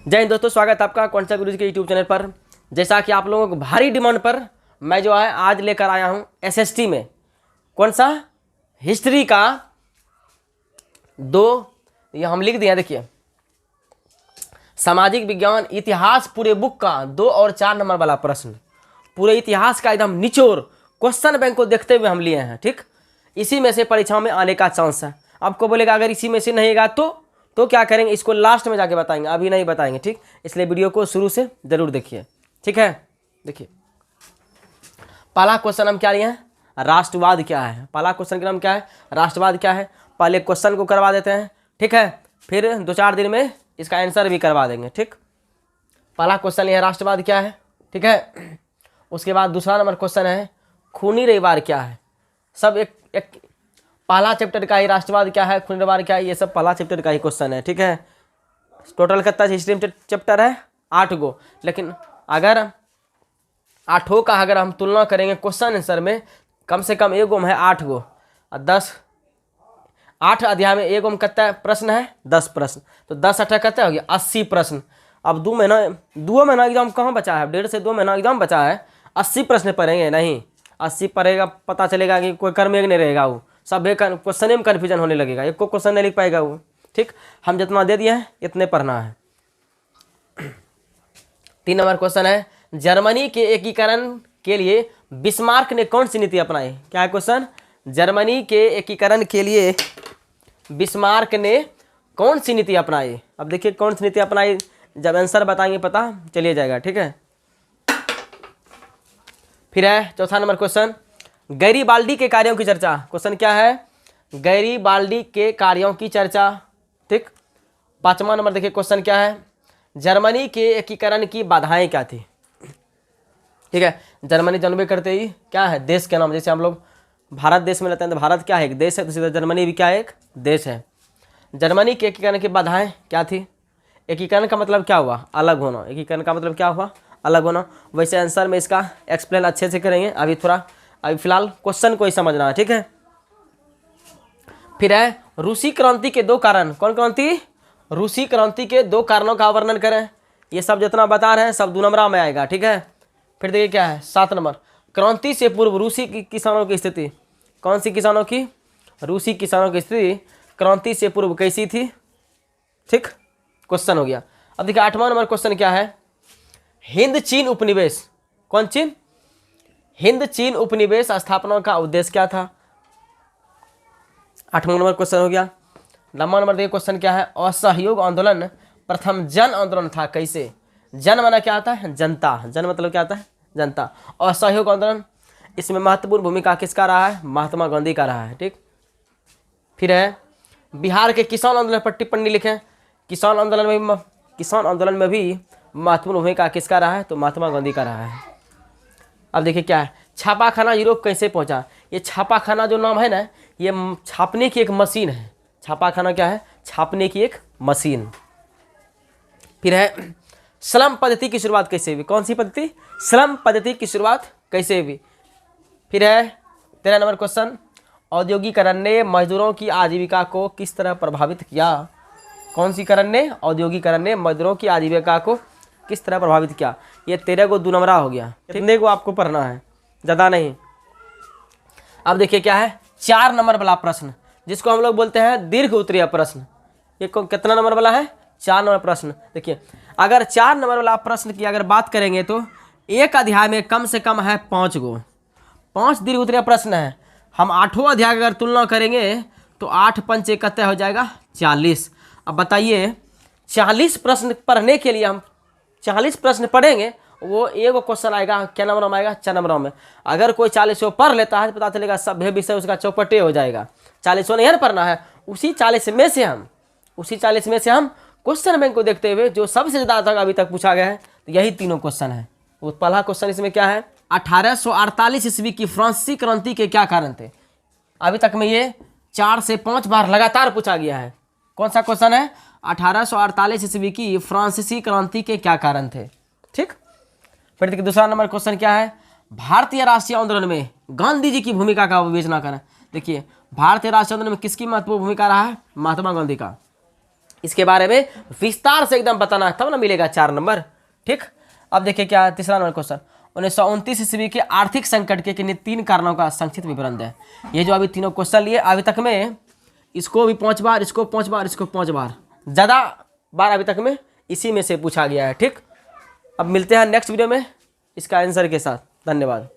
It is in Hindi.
जय हिंद दोस्तों, स्वागत है आपका कौन सा गुरुजी के यूट्यूब चैनल पर। जैसा कि आप लोगों को भारी डिमांड पर मैं जो है आज लेकर आया हूं एसएसटी में कौन सा हिस्ट्री का ये हम लिख दिया। देखिए, सामाजिक विज्ञान इतिहास पूरे बुक का 2 और 4 नंबर वाला प्रश्न, पूरे इतिहास का एकदम निचोड़ क्वेश्चन बैंक को देखते हुए हम लिए हैं। ठीक, इसी में से परीक्षा में आने का चांस है। आपको बोलेगा अगर इसी में से नहीं गया तो क्या करेंगे, इसको लास्ट में जाके बताएंगे, अभी नहीं बताएंगे। ठीक, इसलिए वीडियो को शुरू से जरूर देखिए। ठीक है, देखिए पहला क्वेश्चन हम क्या लिए हैं, राष्ट्रवाद क्या है। पहला क्वेश्चन का नाम क्या है, राष्ट्रवाद क्या है। पहले क्वेश्चन को करवा देते हैं, ठीक है, फिर 2-4 दिन में इसका आंसर भी करवा देंगे। ठीक, पहला क्वेश्चन ये है राष्ट्रवाद क्या है। ठीक है, उसके बाद दूसरा नंबर क्वेश्चन है खूनी रविवार क्या है। सब एक पहला चैप्टर का ही राष्ट्रवाद क्या है, खूनी रविवार क्या है, ये सब पहला चैप्टर का ही क्वेश्चन है। ठीक है, टोटल कितना हिस्ट्री में चैप्टर है 8 गो, लेकिन अगर 8 का अगर हम तुलना करेंगे क्वेश्चन आंसर में, कम से कम एक गो में है 8 गो और 8 अध्याय में एक गो में कितना प्रश्न है 10 प्रश्न, तो 10-8 कितना हो गया 80 प्रश्न। अब 2 महीना एग्जाम कहाँ बचा है, 1.5 से 2 महीना एग्जाम बचा है। 80 प्रश्न पढ़ेंगे नहीं, 80 पढ़ेगा पता चलेगा कि कोई कर्म एक नहीं रहेगा, वो सब एक क्वेश्चन में कन्फ्यूजन होने लगेगा, एक को क्वेश्चन नहीं लिख पाएगा वो। ठीक, हम जितना दे दिए हैं इतने पढ़ना है। 3 नंबर क्वेश्चन है जर्मनी के एकीकरण के लिए बिस्मार्क ने कौन सी नीति अपनाई। क्या है क्वेश्चन, जर्मनी के एकीकरण के लिए बिस्मार्क ने कौन सी नीति अपनाई। अब देखिए कौन सी नीति अपनाई, जब आंसर बताएंगे पता चलिए जाएगा। ठीक है, फिर है चौथा नंबर क्वेश्चन गैरीबाल्डी के कार्यों की चर्चा। क्वेश्चन क्या है, गैरीबाल्डी के कार्यों की चर्चा। ठीक, 5वां नंबर देखिए क्वेश्चन क्या है, जर्मनी के एकीकरण की बाधाएं क्या थी। ठीक है, जर्मनी जन्म करते ही क्या है देश के नाम, जैसे हम लोग भारत देश में रहते हैं तो भारत क्या है एक देश है, तो सीधा जर्मनी भी क्या है एक देश है। जर्मनी के एकीकरण की बाधाएं क्या थी। एकीकरण का मतलब क्या हुआ, अलग होना। एकीकरण का मतलब क्या हुआ, अलग होना। वैसे आंसर में इसका एक्सप्लेन अच्छे से करेंगे, अभी फिलहाल क्वेश्चन को ही समझना है। ठीक है, फिर है रूसी क्रांति के 2 कारण। कौन क्रांति, रूसी क्रांति के 2 कारणों का वर्णन करें। ये सब जितना बता रहे हैं सब 2 नंबर में आएगा। ठीक है, फिर देखिए क्या है 7 नंबर क्रांति से पूर्व रूसी किसानों की स्थिति। कौन सी किसानों की, रूसी किसानों की स्थिति क्रांति से पूर्व कैसी थी। ठीक, क्वेश्चन हो गया। अब देखिए 8वां नंबर क्वेश्चन क्या है, हिंद चीन उपनिवेश। कौन चीन, हिंद चीन उपनिवेश स्थापना का उद्देश्य क्या था। 8वां नंबर क्वेश्चन हो गया। 9वां नंबर देखिए क्वेश्चन क्या है, असहयोग आंदोलन प्रथम जन आंदोलन था कैसे। जन माना क्या आता है, जनता। जन मतलब क्या आता है, जनता। असहयोग आंदोलन, इसमें महत्वपूर्ण भूमिका किसका रहा है, महात्मा गांधी का रहा है। ठीक, फिर है बिहार के किसान आंदोलन पर टिप्पणी लिखें। किसान आंदोलन में भी महत्वपूर्ण भूमिका किसका रहा है, तो महात्मा गांधी का रहा है। अब देखिए क्या है, छापाखाना यूरोप कैसे पहुंचा। ये छापाखाना जो नाम है ना, ये छापने की एक मशीन है। छापाखाना क्या है, छापने की एक मशीन। फिर है श्रम पद्धति की शुरुआत कैसे हुई। कौन सी पद्धति, श्रम पद्धति की शुरुआत कैसे हुई। फिर है 13 नंबर क्वेश्चन, औद्योगिकरण ने मजदूरों की आजीविका को किस तरह प्रभावित किया। कौन सी करण ने, औद्योगिकरण ने मजदूरों की आजीविका को किस तरह प्रभावित किया। ये 13 को 2 नंबरा हो गया, कितने को आपको पढ़ना है, ज़्यादा नहीं। अब देखिए क्या है 4 नंबर वाला प्रश्न, जिसको हम लोग बोलते हैं दीर्घ उत्तरीय प्रश्न। ये कितना नंबर वाला है, 4 नंबर प्रश्न। देखिए अगर 4 नंबर वाला प्रश्न की अगर बात करेंगे तो एक अध्याय में कम से कम है 5 गो, 5 दीर्घ उत्तरीय प्रश्न है। हम 8वां अध्याय अगर तुलना करेंगे तो 8 पंचे कितना हो जाएगा 40। अब बताइए 40 प्रश्न पढ़ने के लिए हम 40 प्रश्न पढ़ेंगे, वो एक क्वेश्चन आएगा क्या नंबर में आएगा, 4 नंबर में। अगर कोई 40 पढ़ लेता है तो पता चलेगा सभ्य विषय उसका चौपटे हो जाएगा। 40 नहीं है पढ़ना है, उसी 40 में से हम क्वेश्चन बैंक को देखते हुए जो सबसे ज़्यादा अभी तक पूछा गया है, तो यही तीनों क्वेश्चन है। वो पहला क्वेश्चन इसमें क्या है, 1848 ईस्वी की फ्रांसीसी क्रांति के क्या कारण थे। अभी तक में ये 4 से 5 बार लगातार पूछा गया है। कौन सा क्वेश्चन है, 1848 ईस्वी की फ्रांसीसी क्रांति के क्या कारण थे। ठीक, फिर देखिए दूसरा नंबर क्वेश्चन क्या है, भारतीय राष्ट्रीय आंदोलन में गांधी जी की भूमिका का विवेचना करें। देखिए भारतीय राष्ट्रीय आंदोलन में किसकी महत्वपूर्ण भूमिका रहा है, महात्मा गांधी का। इसके बारे में विस्तार से एकदम बताना, तब ना मिलेगा 4 नंबर। ठीक, अब देखिए क्या तीसरा नंबर क्वेश्चन, 1929 ईस्वी के आर्थिक संकट के किन्हीं 3 कारणों का संक्षिप्त विवरण है। ये जो अभी तीनों क्वेश्चन लिए अभी तक में, इसको भी 5 बार, इसको 5 बार, इसको 5 बार, ज़्यादा बार अभी तक में इसी में से पूछा गया है। ठीक, अब मिलते हैं नेक्स्ट वीडियो में इसका आंसर के साथ। धन्यवाद।